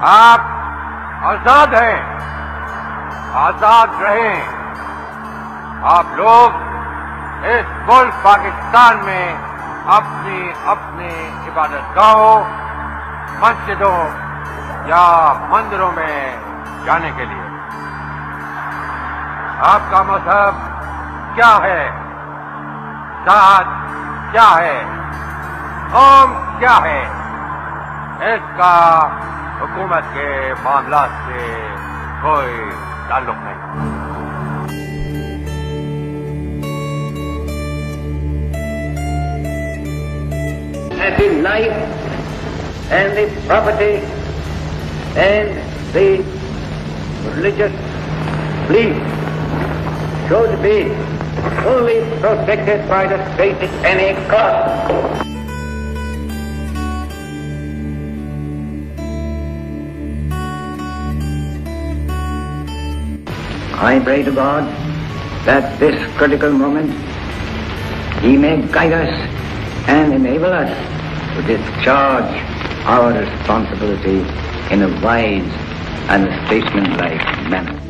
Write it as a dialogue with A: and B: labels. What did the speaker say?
A: आप आजाद हैं, आजाद रहें। आप लोग इस मुल्क पाकिस्तान में अपनी अपनी इबादतगाहों, मस्जिदों या मंदिरों में जाने के लिए। आपका मजहब क्या है, जात क्या है, कौम क्या है, इसका हुकूमत के मामलात से कोई ताल्लुक नहीं।
B: And the life and the property and the religious belief should be fully protected by the state at any cost. I pray to God that this critical moment He may guide us and enable us to discharge our responsibility in a wise and statesmanlike manner.